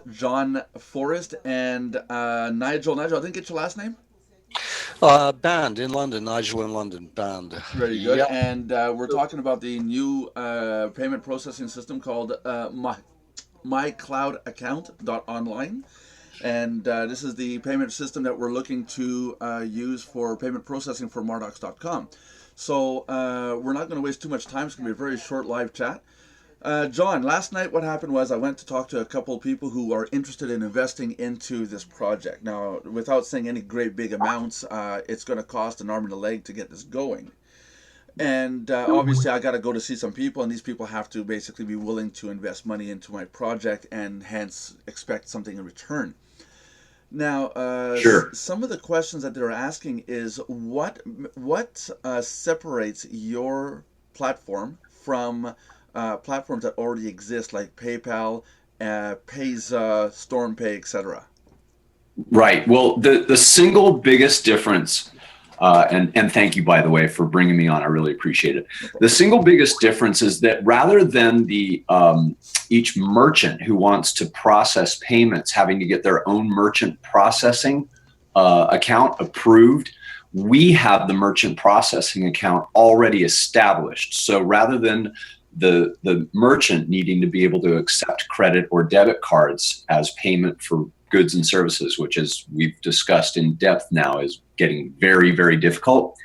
Joen Forrest and Nigel. Nigel, I didn't get your last name. Band in London, Nigel in London, band. Very good. Yeah. And we're talking about the new payment processing system called MyCloudAccount.online. And this is the payment system that we're looking to use for payment processing for Mardox.com. So we're not going to waste too much time. It's going to be a very short live chat. John, last night what happened was I went to talk to a couple of people who are interested in investing into this project. Now, without saying any great big amounts, it's going to cost an arm and a leg to get this going. And obviously, I got to go to see some people, and these people have to basically be willing to invest money into my project and hence expect something in return. Now, Sure. some of the questions that they're asking is what separates your platform from platforms that already exist, like PayPal, Payza, StormPay, etc. Right. Well, the single biggest difference, and thank you, by the way, for bringing me on. I really appreciate it. No The problem. single biggest difference is that rather than the each merchant who wants to process payments having to get their own merchant processing account approved, we have the merchant processing account already established. So rather than the merchant needing to be able to accept credit or debit cards as payment for goods and services, which, as we've discussed in depth now, is getting very, very difficult.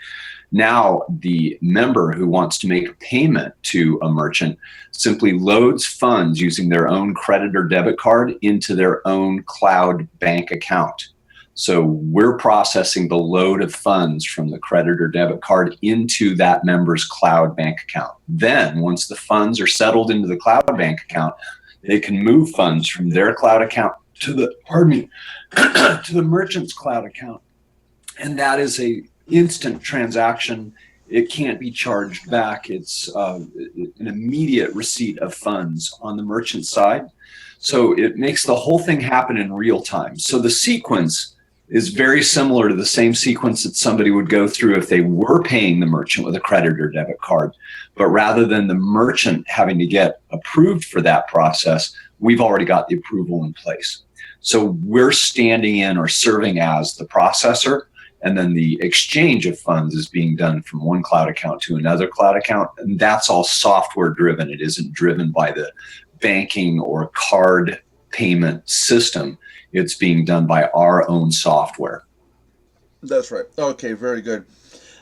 Now, the member who wants to make a payment to a merchant simply loads funds using their own credit or debit card into their own cloud bank account. So we're processing the load of funds from the credit or debit card into that member's cloud bank account. Then, once the funds are settled into the cloud bank account, they can move funds from their cloud account to the, pardon me, to the merchant's cloud account. And that is a instant transaction. It can't be charged back. It's an immediate receipt of funds on the merchant side. So it makes the whole thing happen in real time. So the sequence is very similar to the same sequence that somebody would go through if they were paying the merchant with a credit or debit card. But rather than the merchant having to get approved for that process, we've already got the approval in place. So we're standing in or serving as the processor, and then the exchange of funds is being done from one cloud account to another cloud account. And that's all software driven. It isn't driven by the banking or card payment system. It's being done by our own software. That's right. Okay, very good.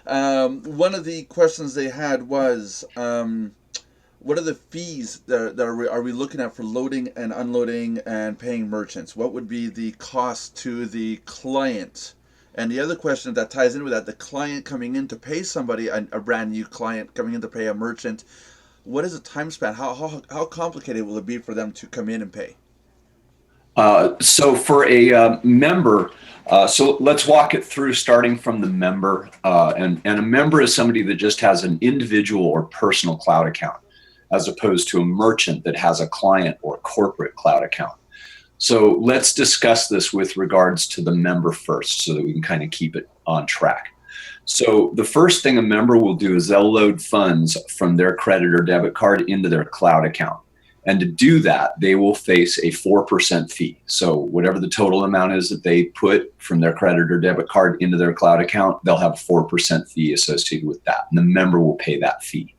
One of the questions they had was, what are the fees that are we looking at for loading and unloading and paying merchants? What would be the cost to the client? And the other question that ties in with that, the client coming in to pay somebody, a brand new client coming in to pay a merchant, what is the time span? How complicated will it be for them to come in and pay? So for a member, so let's walk it through starting from the member. And a member is somebody that just has an individual or personal cloud account, as opposed to a merchant that has a client or corporate cloud account. So let's discuss this with regards to the member first so that we can kind of keep it on track. So the first thing a member will do is they'll load funds from their credit or debit card into their cloud account. And to do that, they will face a 4% fee. So whatever the total amount is that they put from their credit or debit card into their cloud account, they'll have a 4% fee associated with that. And the member will pay that fee.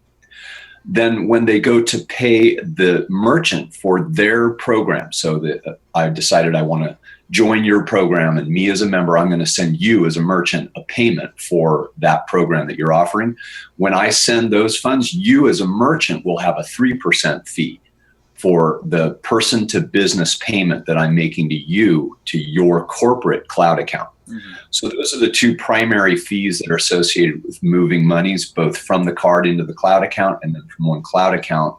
Then when they go to pay the merchant for their program, so that I've decided I want to join your program, and me as a member, I'm going to send you as a merchant a payment for that program that you're offering. When I send those funds, you as a merchant will have a 3% fee for the person to business payment that I'm making to you to your corporate cloud account. Mm-hmm. So those are the two primary fees that are associated with moving monies, both from the card into the cloud account and then from one cloud account,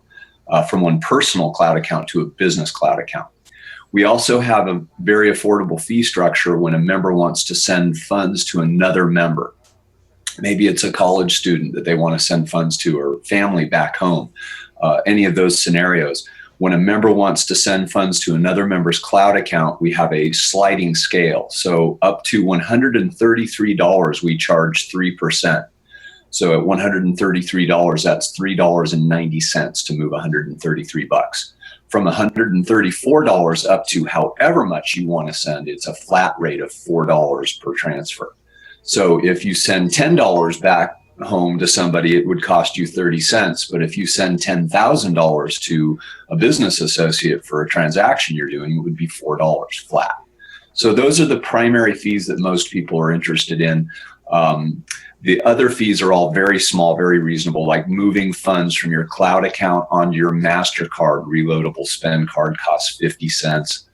from one personal cloud account to a business cloud account. We also have a very affordable fee structure when a member wants to send funds to another member. Maybe it's a college student that they want to send funds to, or family back home, any of those scenarios. When a member wants to send funds to another member's cloud account, we have a sliding scale. So up to $133, we charge 3%. So at $133, that's $3.90 to move $133. from $134 up to however much you want to send. It's a flat rate of $4 per transfer. So if you send $10 back home to somebody, it would cost you 30 cents. But if you send $10,000 to a business associate for a transaction you're doing, it would be $4 flat. So those are the primary fees that most people are interested in. The other fees are all very small, very reasonable, like moving funds from your cloud account onto your MasterCard reloadable spend card costs 50 cents.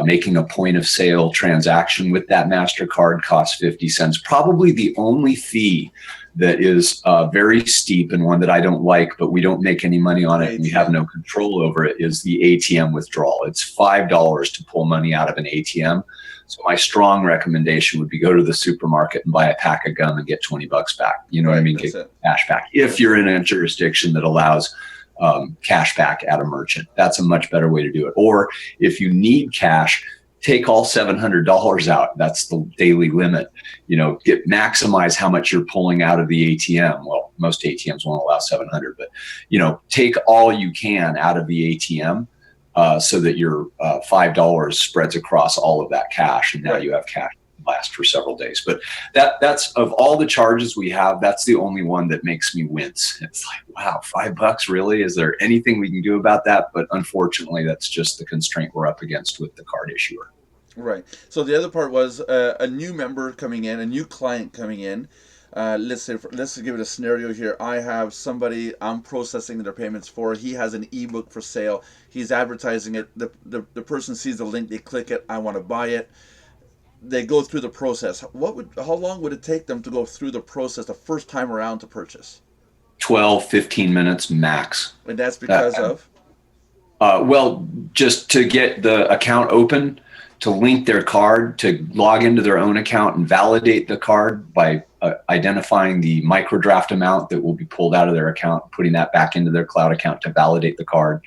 Making a point of sale transaction with that MasterCard costs 50 cents. Probably the only fee that is very steep and one that I don't like, but we don't make any money on it and we have no control over it, is the ATM withdrawal. It's $5 to pull money out of an ATM. So my strong recommendation would be go to the supermarket and buy a pack of gum and get 20 bucks back. You know what I mean? Get cash back. If you're in a jurisdiction that allows cash back at a merchant, that's a much better way to do it. Or if you need cash, take all $700 out. That's the daily limit. You know, maximize how much you're pulling out of the ATM. Well, most ATMs won't allow 700, but you know, take all you can out of the ATM. So that your $5 spreads across all of that cash, and now you have cash to last for several days. But that's of all the charges we have, that's the only one that makes me wince. It's like, wow, $5 really? Is there anything we can do about that? But unfortunately, that's just the constraint we're up against with the card issuer. Right. So the other part was a new member coming in, a new client coming in. Let's give it a scenario here. I have somebody I'm processing their payments for. He has an ebook for sale. He's advertising it. The person sees the link. They click it. I want to buy it. They go through the process. How long would it take them to go through the process the first time around to purchase? 12, 15 minutes max. And that's because of? Well, just to get the account open, to link their card, to log into their own account and validate the card by identifying the microdraft amount that will be pulled out of their account, putting that back into their cloud account to validate the card,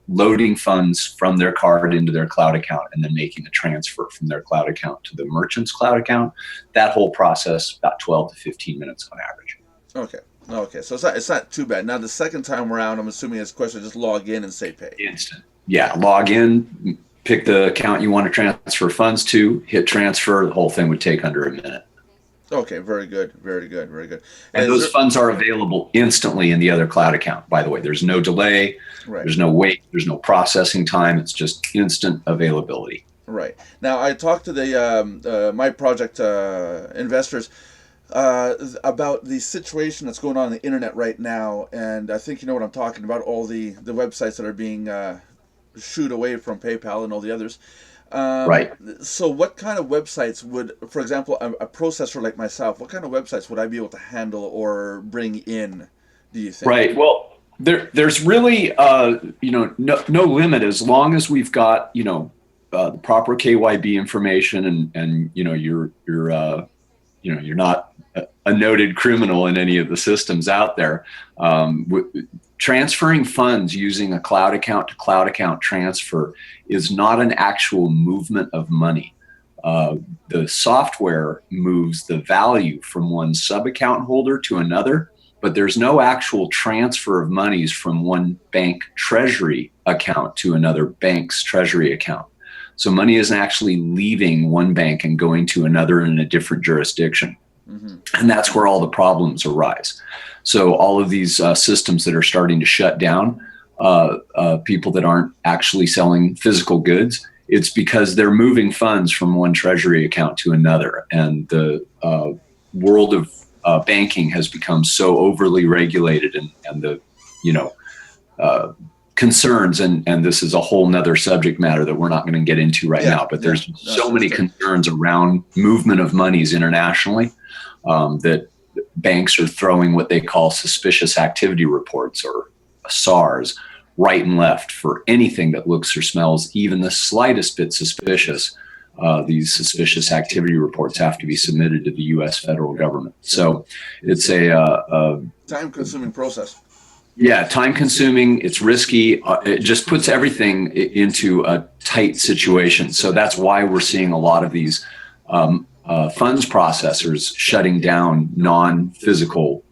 loading funds from their card into their cloud account, and then making a transfer from their cloud account to the merchant's cloud account. That whole process, about 12 to 15 minutes on average. Okay. So it's not too bad. Now, the second time around, I'm assuming it's a question of just log in and say pay. Instant. Yeah, log in, pick the account you want to transfer funds to, hit transfer. The whole thing would take under a minute. Okay, very good. And those funds are available instantly in the other cloud account, by the way. There's no delay, There's no wait, there's no processing time. It's just instant availability. Right. Now, I talked to the my project investors about the situation that's going on the internet right now, and I think you know what I'm talking about, all the websites that are being shooed away from PayPal and all the others. Right. So what kind of websites would, for example, a processor like myself, what kind of websites would I be able to handle or bring in, do you think? Right. Well, there's really, no limit as long as we've got, the proper KYB information and you're not a noted criminal in any of the systems out there. Transferring funds using a cloud account to cloud account transfer is not an actual movement of money. The software moves the value from one sub-account holder to another, but there's no actual transfer of monies from one bank treasury account to another bank's treasury account. So money isn't actually leaving one bank and going to another in a different jurisdiction. Mm-hmm. And that's where all the problems arise. So all of these systems that are starting to shut down, people that aren't actually selling physical goods, it's because they're moving funds from one treasury account to another. And the world of banking has become so overly regulated, and the concerns, and this is a whole nother subject matter that we're not going to get into right now, but there's so many concerns around movement of monies internationally that banks are throwing what they call suspicious activity reports, or SARs, right and left for anything that looks or smells even the slightest bit suspicious. These suspicious activity reports have to be submitted to the U.S. federal government. So it's a time-consuming process. Yeah, time-consuming. It's risky. It just puts everything into a tight situation. So that's why we're seeing a lot of these funds processors shutting down non-physical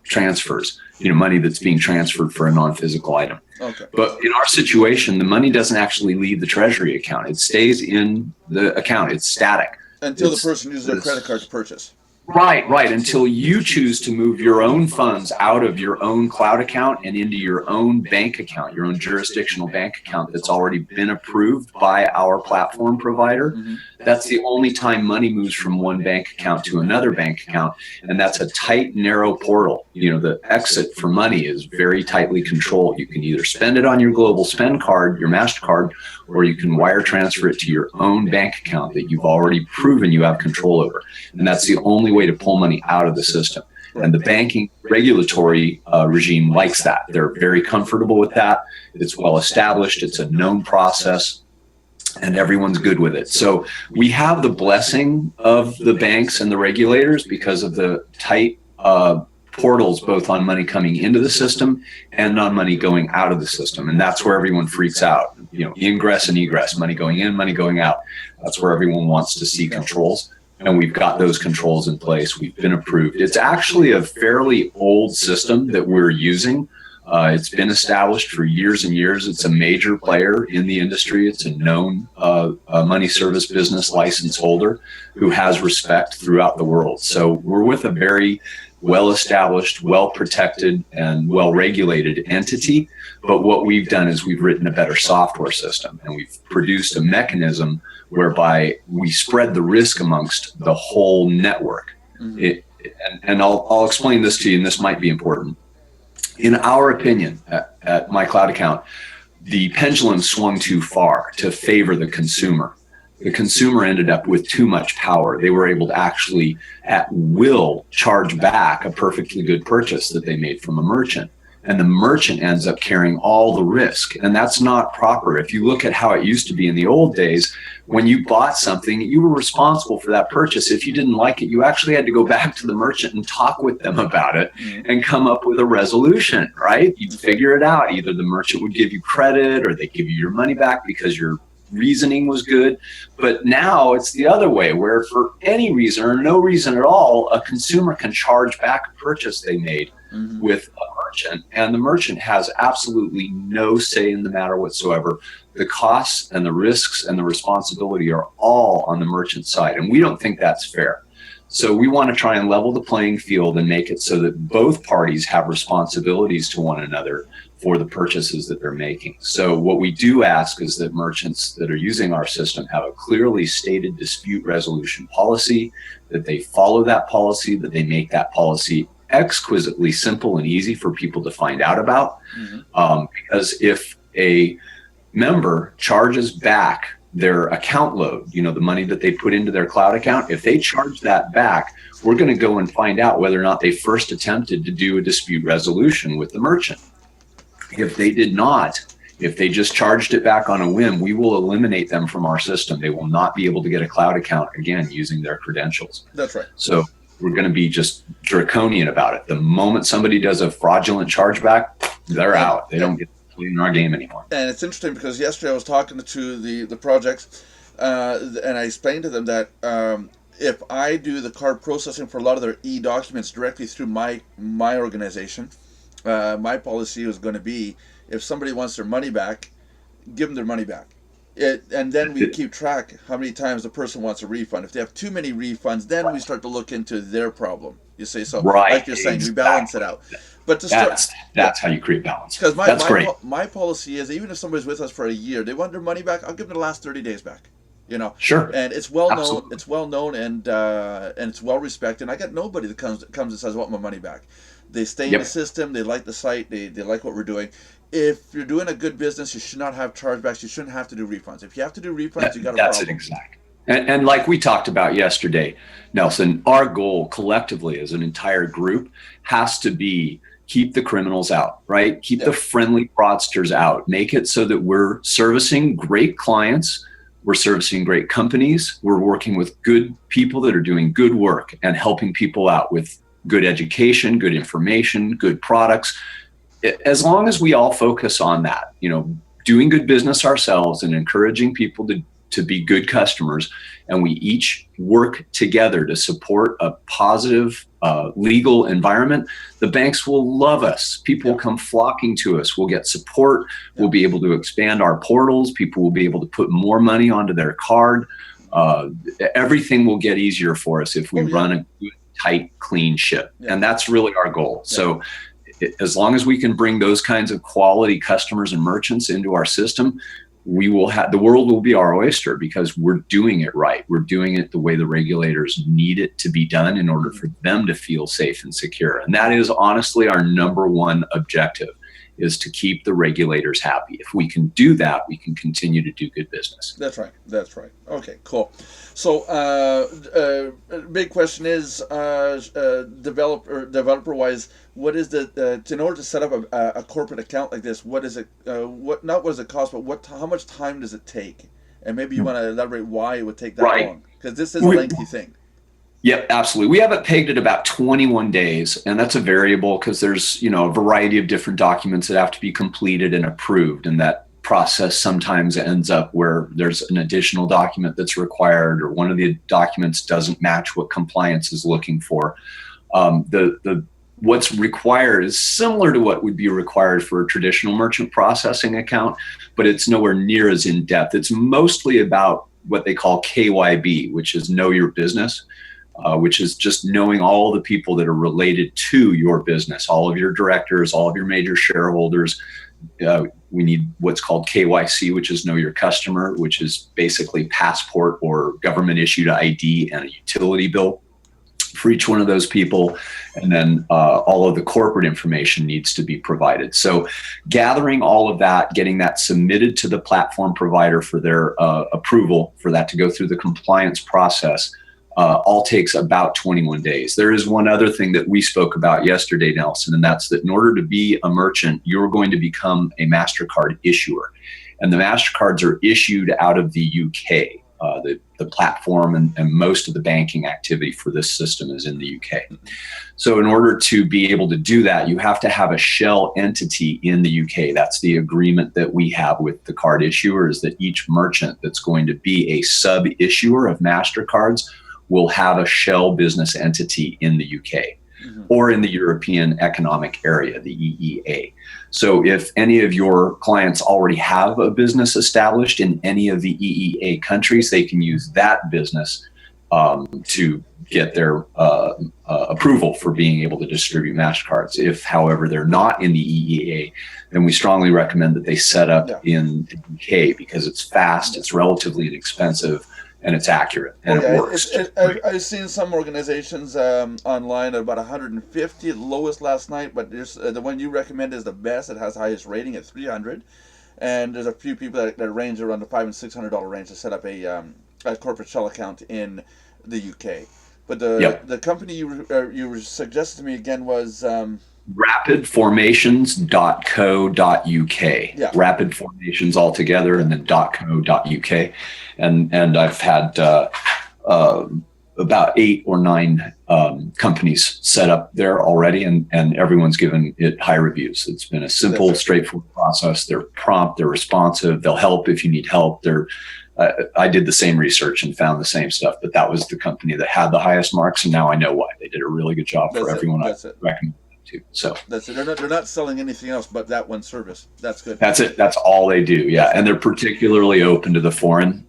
transfers. Money that's being transferred for a non-physical item. Okay. But in our situation, the money doesn't actually leave the treasury account. It stays in the account. It's static. Until the person uses their credit card to purchase. Right. Until you choose to move your own funds out of your own cloud account and into your own bank account, your own jurisdictional bank account that's already been approved by our platform provider. Mm-hmm. That's the only time money moves from one bank account to another bank account. And that's a tight, narrow portal. The exit for money is very tightly controlled. You can either spend it on your global spend card, your MasterCard, or you can wire transfer it to your own bank account that you've already proven you have control over. And that's the only way to pull money out of the system. And the banking regulatory regime likes that. They're very comfortable with that. It's well established. It's a known process, and everyone's good with it. So we have the blessing of the banks and the regulators because of the tight portals, both on money coming into the system and on money going out of the system. And that's where everyone freaks out. Ingress and egress, money going in, money going out. That's where everyone wants to see controls. And we've got those controls in place. We've been approved. It's actually a fairly old system that we're using. It's been established for years and years. It's a major player in the industry. It's a known money service business license holder who has respect throughout the world. So we're with a very well-established, well-protected, and well-regulated entity. But what we've done is we've written a better software system, and we've produced a mechanism whereby we spread the risk amongst the whole network. Mm-hmm. And I'll explain this to you, and this might be important. In our opinion, at My Cloud Account, the pendulum swung too far to favor the consumer. The consumer ended up with too much power. They were able to actually, at will, charge back a perfectly good purchase that they made from a merchant. And the merchant ends up carrying all the risk. And that's not proper. If you look at how it used to be in the old days, when you bought something, you were responsible for that purchase. If you didn't like it, you actually had to go back to the merchant and talk with them about it and come up with a resolution, right? You'd figure it out. Either the merchant would give you credit or they give you your money back because your reasoning was good. But now it's the other way, where for any reason or no reason at all, a consumer can charge back a purchase they made with a merchant, and the merchant has absolutely no say in the matter whatsoever. The costs and the risks and the responsibility are all on the merchant side, and we don't think that's fair. So we want to try and level the playing field and make it so that both parties have responsibilities to one another for the purchases that they're making. So what we do ask is that merchants that are using our system have a clearly stated dispute resolution policy, that they follow that policy, that they make that policy exquisitely simple and easy for people to find out about. Because if a member charges back their account load, the money that they put into their cloud account, if they charge that back, we're going to go and find out whether or not they first attempted to do a dispute resolution with the merchant. If they did not, if they just charged it back on a whim, we will eliminate them from our system. They will not be able to get a cloud account again using their credentials. That's right. So we're going to be just draconian about it. The moment somebody does a fraudulent chargeback, they're out. They don't get to play in our game anymore. And it's interesting because yesterday I was talking to the projects, and I explained to them that if I do the card processing for a lot of their e-documents directly through my organization, my policy was going to be, if somebody wants their money back, give them their money back. And then we keep track how many times the person wants a refund. If they have too many refunds, then we start to look into their problem. You see, so like you're saying, we balance it out. But to that's how you create balance. Because great. My policy is, even if somebody's with us for a year, they want their money back, I'll give them the last 30 days back. Sure. And it's well known. It's well known, and it's well respected. And I got nobody that comes and says, I want my money back. They stay in the system. They like the site. They like what we're doing. If you're doing a good business, you should not have chargebacks. You shouldn't have to do refunds. If you have to do refunds, you got a problem. That's it, exactly. And like we talked about yesterday, Nelson, our goal collectively as an entire group has to be keep the criminals out, right? Keep the friendly fraudsters out. Make it so that we're servicing great clients. We're servicing great companies. We're working with good people that are doing good work and helping people out with good education, good information, good products. As long as we all focus on that, doing good business ourselves and encouraging people to be good customers, and we each work together to support a positive legal environment, the banks will love us. People will come flocking to us. We'll get support. We'll be able to expand our portals. People will be able to put more money onto their card. Everything will get easier for us if we run a good, tight, clean ship. And that's really our goal. So as long as we can bring those kinds of quality customers and merchants into our system, we will have, the world will be our oyster, because we're doing it right. We're doing it the way the regulators need it to be done in order for them to feel safe and secure. And that is honestly our number one objective, is to keep the regulators happy. If we can do that, we can continue to do good business. That's right. That's right. Okay, cool. So, big question is, developer-wise, what is the in order to set up a corporate account like this? What is it? What does it cost? But how much time does it take? And maybe you want to elaborate why it would take that long, because this is a lengthy thing. Yep, absolutely. We have it pegged at about 21 days, and that's a variable because there's, a variety of different documents that have to be completed and approved, and that process sometimes ends up where there's an additional document that's required, or one of the documents doesn't match what compliance is looking for. What's required is similar to what would be required for a traditional merchant processing account, but it's nowhere near as in depth. It's mostly about what they call KYB, which is know your business. Which is just knowing all the people that are related to your business, all of your directors, all of your major shareholders. We need what's called KYC, which is know your customer, which is basically passport or government issued ID and a utility bill for each one of those people. And then all of the corporate information needs to be provided. So gathering all of that, getting that submitted to the platform provider for their approval, for that to go through the compliance process, all takes about 21 days. There is one other thing that we spoke about yesterday, Nelson, and that's that in order to be a merchant, you're going to become a MasterCard issuer. And the MasterCards are issued out of the UK. The platform and most of the banking activity for this system is in the UK. So in order to be able to do that, you have to have a shell entity in the UK. That's the agreement that we have with the card issuer, is that each merchant that's going to be a sub-issuer of MasterCards will have a shell business entity in the UK or in the European Economic Area, the EEA. So if any of your clients already have a business established in any of the EEA countries, they can use that business to get their approval for being able to distribute MasterCards. If, however, they're not in the EEA, then we strongly recommend that they set up in the UK, because it's fast, it's relatively inexpensive, and it's accurate, and it works. I've seen some organizations online at about 150, the lowest last night, but there's, the one you recommend is the best. It has the highest rating at 300, and there's a few people that range around the $500 and $600 range to set up a corporate shell account in the UK. But the company you suggested to me again was rapidformations.co.uk. Rapid Formations all together, and then .co.uk. And I've had about 8 or 9 companies set up there already, and everyone's given it high reviews. It's been a simple, straightforward process. They're prompt, they're responsive, they'll help if you need help. I did the same research and found the same stuff, but that was the company that had the highest marks, and now I know why. They did a really good job for everyone I recommend. So that's it. They're not selling anything else but that one service. That's good. That's it. That's all they do. Yeah, and they're particularly open to the foreign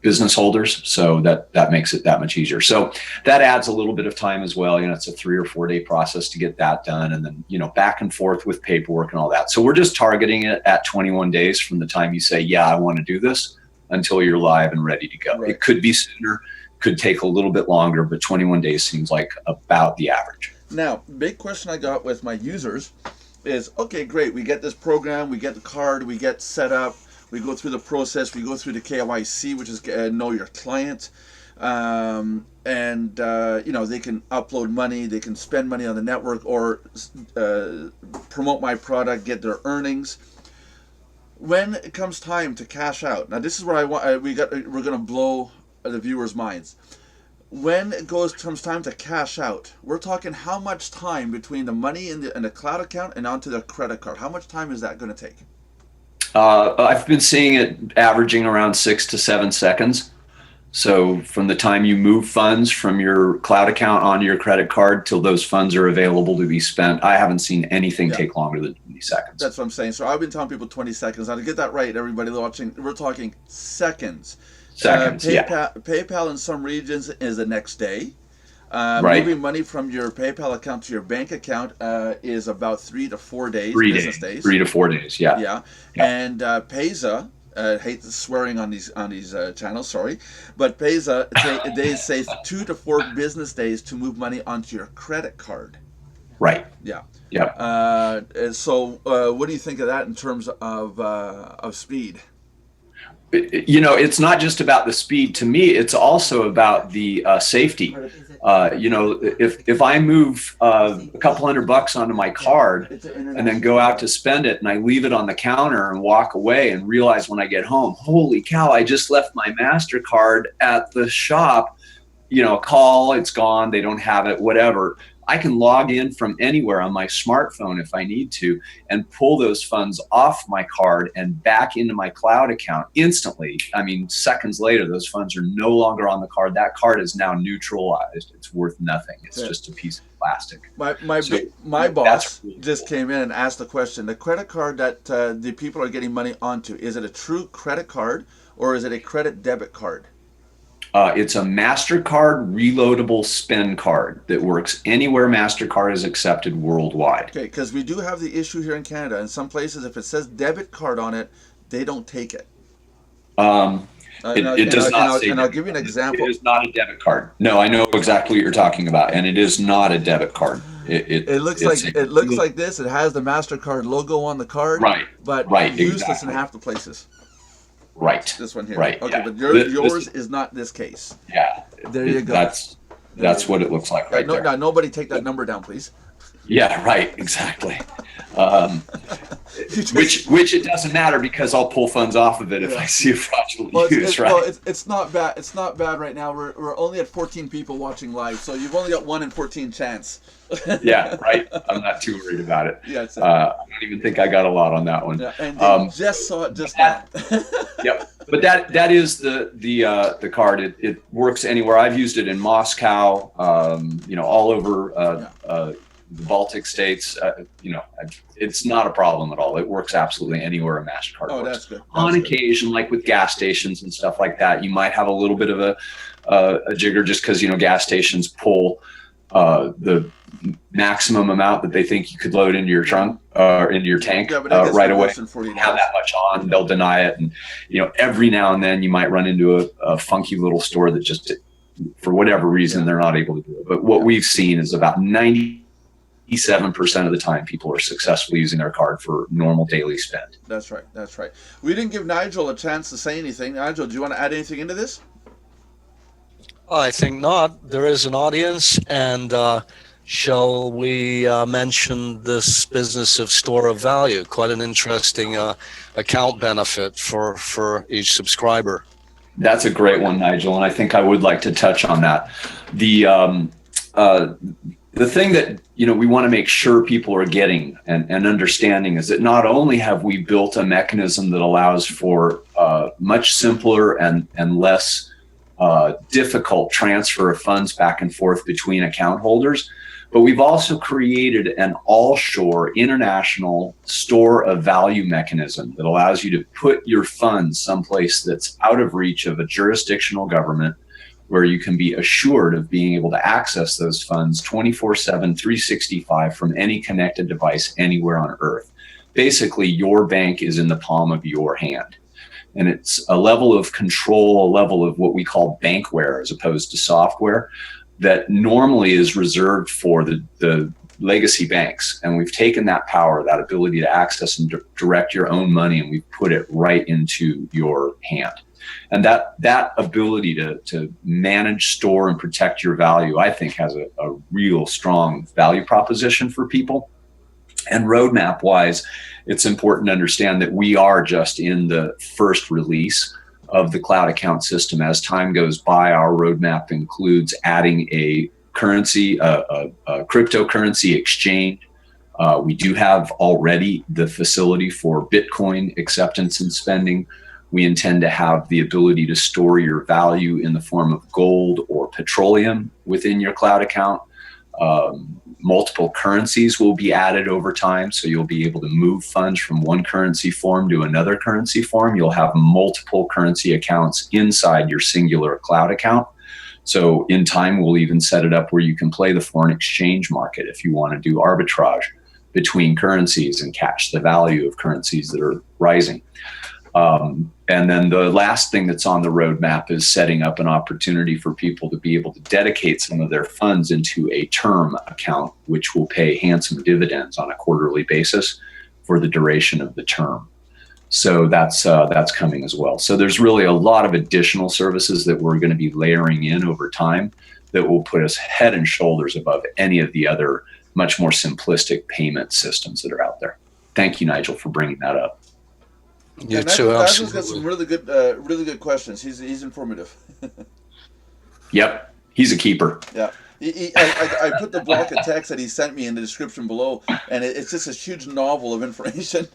business holders, so that makes it that much easier. So that adds a little bit of time as well. It's a 3 or 4 day process to get that done, and then back and forth with paperwork and all that. So we're just targeting it at 21 days from the time you say, yeah, I want to do this, until you're live and ready to go. Right. It could be sooner, could take a little bit longer, but 21 days seems like about the average. Now, big question I got with my users is, okay, great, we get this program, we get the card, we get set up, we go through the process, we go through the KYC, which is know your client, and they can upload money, they can spend money on the network, or promote my product, get their earnings. When it comes time to cash out, now this is where we're going to blow the viewers' minds. When it comes time to cash out, we're talking how much time between the money in the cloud account and onto the credit card. How much time is that going to take? I've been seeing it averaging around 6 to 7 seconds. So from the time you move funds from your cloud account onto your credit card till those funds are available to be spent, I haven't seen anything take longer than 20 seconds. That's what I'm saying. So I've been telling people 20 seconds. Now to get that right, everybody watching, we're talking seconds. PayPal in some regions is the next day. Moving money from your PayPal account to your bank account is about 3 to 4 days. 3 days. 3 to 4 days. Yeah. Yeah. And Payza. Hate the swearing on these channels, sorry, but Payza, they say 2 to 4 business days to move money onto your credit card. Right. Yeah. Yeah. So, what do you think of that in terms of speed? You know, it's not just about the speed. To me, it's also about the safety. You know, if I move a couple $100 onto my card and then go out to spend it and I leave it on the counter and walk away and realize when I get home, holy cow, I just left my MasterCard at the shop, you know, call, it's gone, they don't have it, whatever. I can log in from anywhere on my smartphone if I need to and pull those funds off my card and back into my cloud account instantly. I mean, seconds later, those funds are no longer on the card. That card is now neutralized. It's worth nothing. It's just a piece of plastic. My boss just came in and asked the question, the credit card that the people are getting money onto, is it a true credit card or is it a credit debit card? It's a MasterCard reloadable spend card that works anywhere MasterCard is accepted worldwide. Okay, because we do have the issue here in Canada. In some places, if it says debit card on it, they don't take it. It does not say. And I'll give you an example. It is not a debit card. No, I know exactly what you're talking about, and it is not a debit card. It looks like this. It has the MasterCard logo on the card. Right. But useless in half the places. Right. This one here. Right. Okay, yeah. but yours is not this case. Yeah. There you go. That's what it looks like right there. Now, nobody take that number down, please. Yeah, right. Exactly. Which it doesn't matter because I'll pull funds off of it if I see a fraudulent use, right? Well, it's not bad. It's not bad right now. We're only at 14 people watching live, so you've only got 1 in 14 chance. Yeah, right. I'm not too worried about it. Yeah, I don't even think I got a lot on that one. Yeah, and just saw it just now. Yep. But that is the card. It works anywhere. I've used it in Moscow. You know, all over the Baltic states. You know, it's not a problem at all. It works absolutely anywhere a MasterCard works. That's good. On occasion, like with gas stations and stuff like that, you might have a little bit of a jigger just because, you know, gas stations pull the maximum amount that they think you could load into your trunk or into your tank right away. Have that much on, they'll deny it. And, you know, every now and then you might run into a funky little store that just, for whatever reason, they're not able to do it. But what we've seen is about 97% of the time people are successfully using their card for normal daily spend. That's right. That's right. We didn't give Nigel a chance to say anything. Nigel, do you want to add anything into this? I think not. There is an audience, and shall we mention this business of store of value? Quite an interesting account benefit for each subscriber. That's a great one, Nigel, and I think I would like to touch on that. The thing that, you know, we want to make sure people are getting and understanding is that not only have we built a mechanism that allows for much simpler and less difficult transfer of funds back and forth between account holders, but we've also created an all-shore international store of value mechanism that allows you to put your funds someplace that's out of reach of a jurisdictional government, where you can be assured of being able to access those funds 24/7, 365 from any connected device anywhere on Earth. Basically, your bank is in the palm of your hand. And it's a level of control, a level of what we call bankware as opposed to software that normally is reserved for the legacy banks. And we've taken that power, that ability to access and direct your own money, and we've put it right into your hand. And that ability to manage, store, and protect your value, I think, has a real strong value proposition for people. And roadmap wise, it's important to understand that we are just in the first release of the cloud account system. As time goes by, our roadmap includes adding a currency, a cryptocurrency exchange, We do have already the facility for Bitcoin acceptance and spending. We intend to have the ability to store your value in the form of gold or petroleum within your cloud account. Multiple currencies will be added over time, so you'll be able to move funds from one currency form to another currency form. You'll have multiple currency accounts inside your singular cloud account. So in time, we'll even set it up where you can play the foreign exchange market if you want to do arbitrage between currencies and catch the value of currencies that are rising. And then the last thing that's on the roadmap is setting up an opportunity for people to be able to dedicate some of their funds into a term account, which will pay handsome dividends on a quarterly basis for the duration of the term. So that's coming as well. So there's really a lot of additional services that we're going to be layering in over time that will put us head and shoulders above any of the other much more simplistic payment systems that are out there. Thank you, Nigel, for bringing that up. You too, Nigel's got some really good questions. He's informative. Yep, he's a keeper. Yeah. I put the block of text that he sent me in the description below, and it's just a huge novel of information.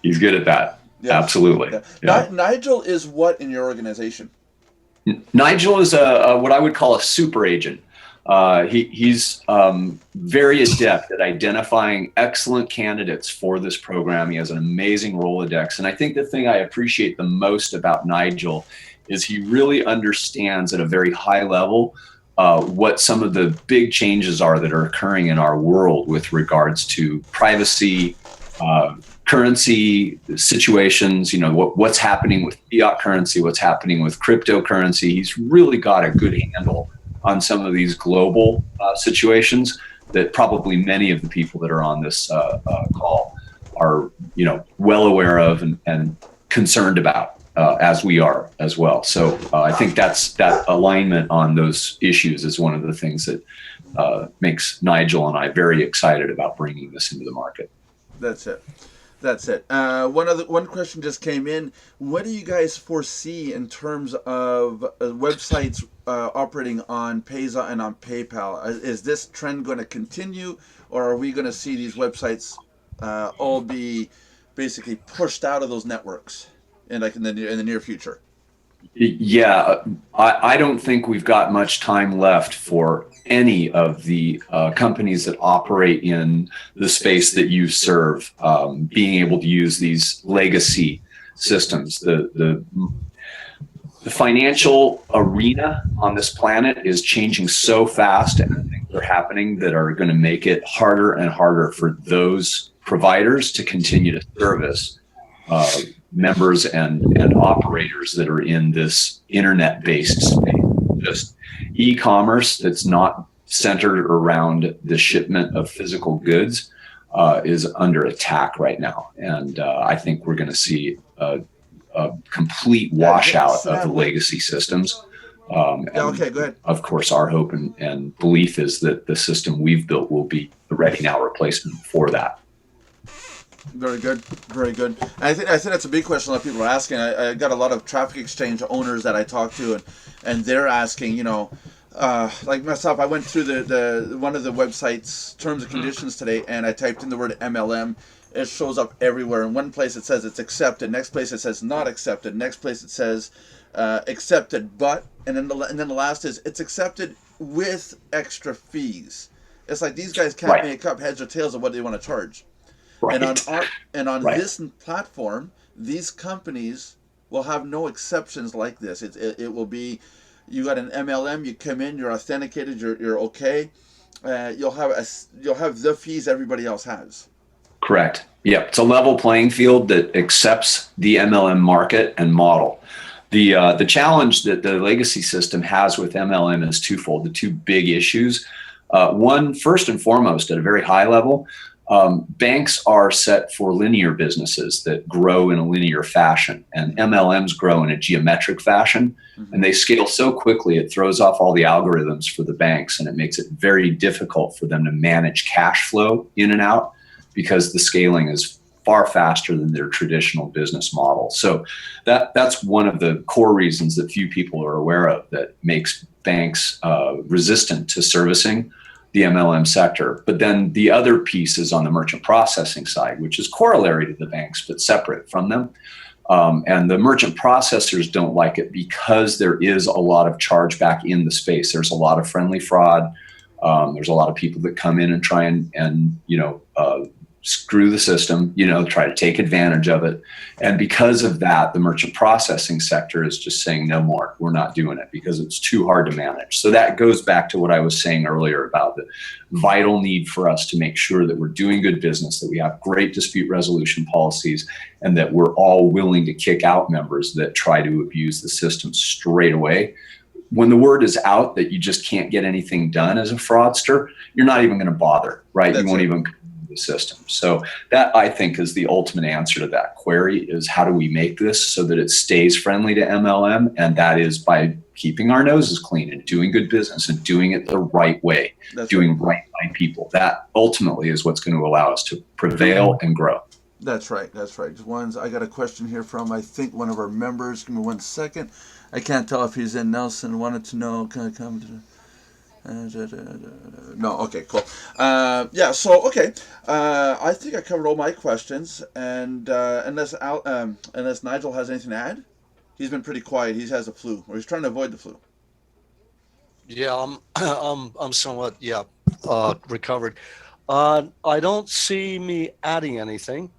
He's good at that. Yeah. Absolutely. Yeah. Yeah. Nigel is what in your organization? Nigel is what I would call a super agent. He's very adept at identifying excellent candidates for this program. He has an amazing Rolodex. And I think the thing I appreciate the most about Nigel is he really understands at a very high level what some of the big changes are that are occurring in our world with regards to privacy, currency situations, what's happening with fiat currency, what's happening with cryptocurrency. He's really got a good handle on some of these global situations that probably many of the people that are on this call are, well aware of and concerned about, as we are as well. So I think that alignment on those issues is one of the things that makes Nigel and I very excited about bringing this into the market. That's it. One question just came in. What do you guys foresee in terms of websites operating on Payza and on PayPal? Is this trend going to continue, or are we going to see these websites all be basically pushed out of those networks in the near future? Yeah, I don't think we've got much time left for any of the companies that operate in the space that you serve being able to use these legacy systems. The financial arena on this planet is changing so fast, and things are happening that are going to make it harder and harder for those providers to continue to service members and operators that are in this internet-based space. Just e-commerce that's not centered around the shipment of physical goods is under attack right now. And I think we're going to see a complete washout of the legacy systems. Okay, go ahead. Of course, our hope and belief is that the system we've built will be the ready now replacement for that. Very good, very good. I think that's a big question a lot of people are asking. I got a lot of traffic exchange owners that I talk to, and they're asking, like myself, I went through the one of the website's terms and conditions today, and I typed in the word MLM. It shows up everywhere. In one place it says it's accepted, next place it says not accepted, next place it says accepted but, and then the last is it's accepted with extra fees. It's like these guys can't make up heads or tails of what they want to charge. Right. And on this platform, these companies will have no exceptions like this. It will be, you got an MLM, you come in, you're authenticated, you're okay. You'll have the fees everybody else has. Correct. Yep. It's a level playing field that accepts the MLM market and model. The challenge that the legacy system has with MLM is twofold. The two big issues. One, first and foremost, at a very high level, banks are set for linear businesses that grow in a linear fashion, and MLMs grow in a geometric fashion, and they scale so quickly it throws off all the algorithms for the banks, and it makes it very difficult for them to manage cash flow in and out because the scaling is far faster than their traditional business model. So that's one of the core reasons that few people are aware of that makes banks resistant to servicing the MLM sector. But then the other piece is on the merchant processing side, which is corollary to the banks, but separate from them. And the merchant processors don't like it because there is a lot of chargeback in the space. There's a lot of friendly fraud. There's a lot of people that come in and try and screw the system, try to take advantage of it. And because of that, the merchant processing sector is just saying, no more, we're not doing it because it's too hard to manage. So that goes back to what I was saying earlier about the vital need for us to make sure that we're doing good business, that we have great dispute resolution policies, and that we're all willing to kick out members that try to abuse the system straight away. When the word is out that you just can't get anything done as a fraudster, you're not even going to bother, right? You won't even come into the system. So that, I think, is the ultimate answer to that query, is how do we make this so that it stays friendly to MLM? And that is by keeping our noses clean and doing good business and doing it the right way, doing right by people. That ultimately is what's going to allow us to prevail and grow. That's right. I got a question here from, I think, one of our members. Give me 1 second. I can't tell if he's in. Nelson wanted to know, can I come to no, okay, cool. I think I covered all my questions, and unless Nigel has anything to add, he's been pretty quiet. He has the flu, or he's trying to avoid the flu. Yeah, I'm somewhat recovered. I don't see me adding anything.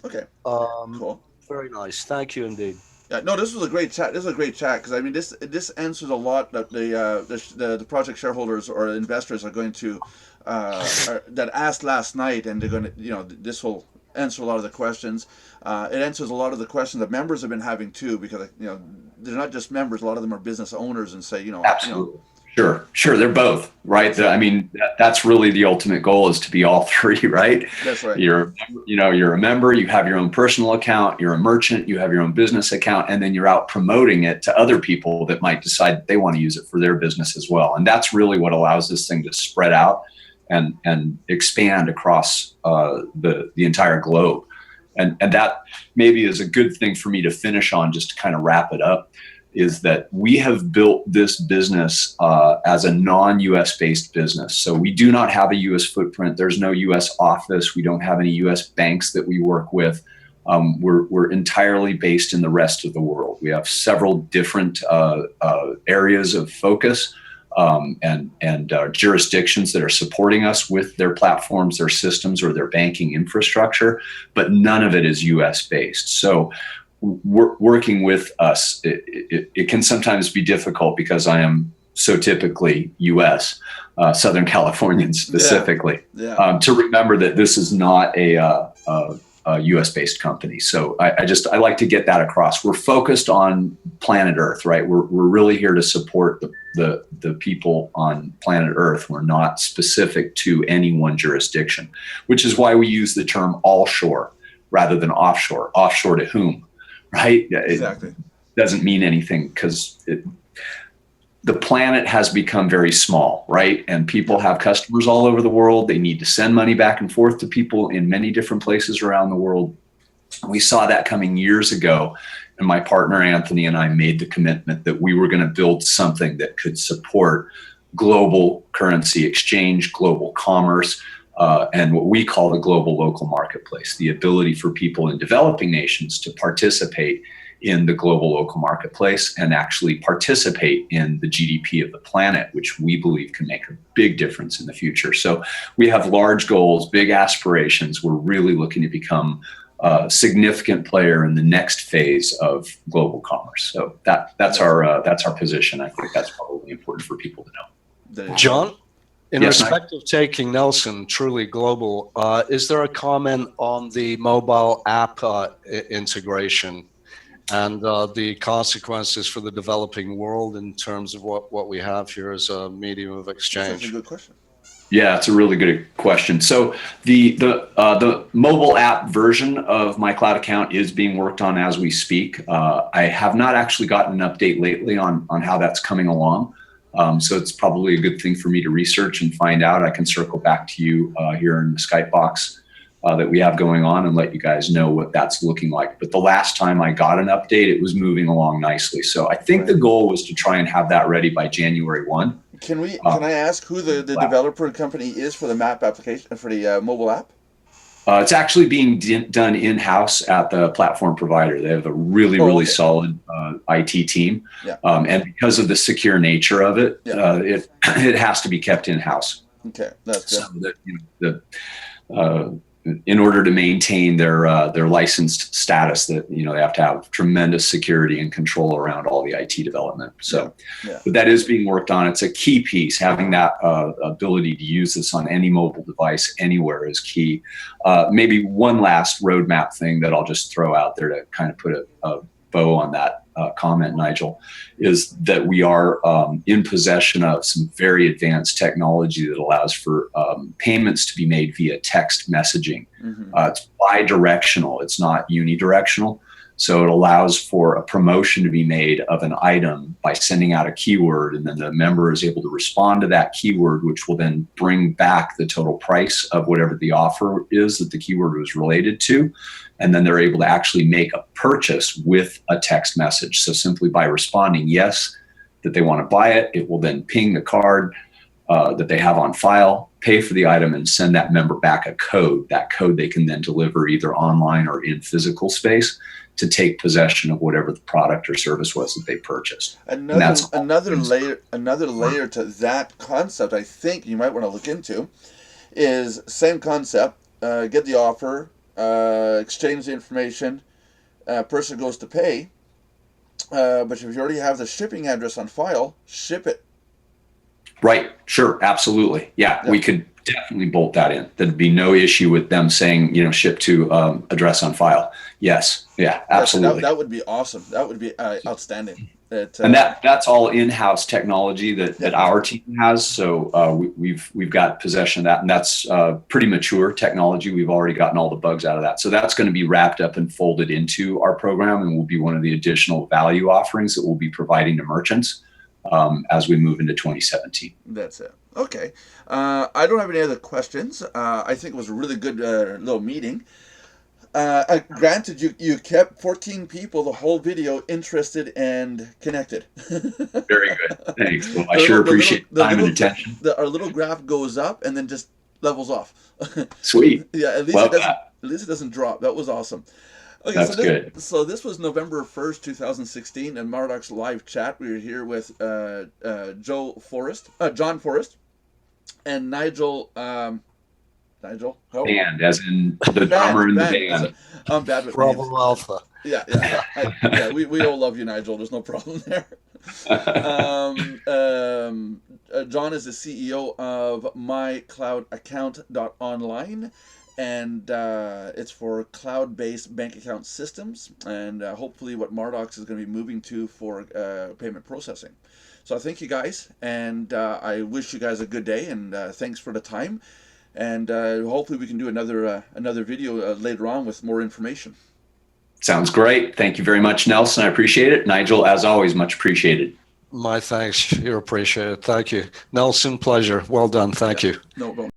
Okay. Cool. Very nice. Thank you indeed. Yeah, no, this was a great chat. Because I mean, this answers a lot that the project shareholders or investors are going to that asked last night, and they're going to, this will answer a lot of the questions. It answers a lot of the questions that members have been having too, because they're not just members. A lot of them are business owners and say, Absolutely. Sure. They're both, right? That's really the ultimate goal, is to be all three, right? That's right. You're a member, you have your own personal account, you're a merchant, you have your own business account, and then you're out promoting it to other people that might decide they want to use it for their business as well. And that's really what allows this thing to spread out and expand across the entire globe. And that maybe is a good thing for me to finish on, just to kind of wrap it up, is that we have built this business as a non-US based business. So we do not have a US footprint. There's no US office. We don't have any US banks that we work with. We're entirely based in the rest of the world. We have several different areas of focus and jurisdictions that are supporting us with their platforms, their systems, or their banking infrastructure, but none of it is US based. So working with us, it can sometimes be difficult, because I am so typically U.S., Southern Californian specifically, to remember that this is not a U.S.-based company. So I like to get that across. We're focused on planet Earth, right? We're really here to support the people on planet Earth. We're not specific to any one jurisdiction, which is why we use the term all-shore rather than offshore. Offshore to whom? Right? Exactly. It doesn't mean anything, because the planet has become very small, right? And people have customers all over the world. They need to send money back and forth to people in many different places around the world. We saw that coming years ago, and my partner Anthony and I made the commitment that we were going to build something that could support global currency exchange, global commerce, and what we call the global local marketplace, the ability for people in developing nations to participate in the global local marketplace and actually participate in the GDP of the planet, which we believe can make a big difference in the future. So we have large goals, big aspirations. We're really looking to become a significant player in the next phase of global commerce. So that's our position. I think that's probably important for people to know. John? In Yes, respect of taking Nelson truly global, is there a comment on the mobile app integration and the consequences for the developing world in terms of what we have here as a medium of exchange? That's a good question. Yeah, it's a really good question. So the mobile app version of My Cloud Account is being worked on as we speak. I have not actually gotten an update lately on how that's coming along. So it's probably a good thing for me to research and find out. I can circle back to you here in the Skype box that we have going on and let you guys know what that's looking like. But the last time I got an update, it was moving along nicely. So I think the goal was to try and have that ready by January 1. Can I ask who the developer company is for the map application, for the mobile app? It's actually being done in-house at the platform provider. They have a really solid IT team. Yeah. And because of the secure nature of it, Yeah. It has to be kept in-house. Okay, that's good. So that, in order to maintain their licensed status, that they have to have tremendous security and control around all the IT development. So, but that is being worked on. It's a key piece. Having that ability to use this on any mobile device anywhere is key. Maybe one last roadmap thing that I'll just throw out there to kind of put a bow on that comment, Nigel, is that we are in possession of some very advanced technology that allows for payments to be made via text messaging. Mm-hmm. It's bi-directional. It's not unidirectional. So it allows for a promotion to be made of an item by sending out a keyword, and then the member is able to respond to that keyword, which will then bring back the total price of whatever the offer is that the keyword was related to. And then they're able to actually make a purchase with a text message. So simply by responding yes, that they want to buy it, it will then ping the card that they have on file, pay for the item, and send that member back a code. That code they can then deliver either online or in physical space to take possession of whatever the product or service was that they purchased. Another layer to that concept, I think you might want to look into, is same concept. Get the offer, exchange the information, person goes to pay, but if you already have the shipping address on file, ship it. Right. Sure. Absolutely. Yeah. We could definitely bolt that in. There'd be no issue with them saying, ship to address on file. Yes. Yeah, absolutely. That would be awesome. That would be outstanding. And that's all in-house technology that our team has. So we've got possession of that, and that's pretty mature technology. We've already gotten all the bugs out of that. So that's going to be wrapped up and folded into our program, and will be one of the additional value offerings that we'll be providing to merchants as we move into 2017. That's it. Okay. I don't have any other questions. I think it was a really good little meeting. Granted, you kept 14 people the whole video interested and connected. Very good. Thanks. Well, I sure appreciate the time and attention. Our little graph goes up and then just levels off. Sweet. Yeah, at least it doesn't drop. That was awesome. Okay, that's good. So this was November 1st, 2016, in Mardox live chat. We were here with Joen Forrest, and Nigel. Nigel? Oh. Band, as in the drummer in the band. I'm bad with Bravo names. Alpha. Yeah. We all love you, Nigel. There's no problem there. John is the CEO of MyCloudAccounnt.online, and it's for cloud-based bank account systems, and hopefully what Mardox is going to be moving to for payment processing. So thank you guys, and I wish you guys a good day, and thanks for the time. And hopefully we can do another video later on with more information. Sounds great. Thank you very much, Nelson. I appreciate it. Nigel, as always, much appreciated. My thanks. You're appreciated. Thank you. Nelson, pleasure. Well done. Thank you. No problem.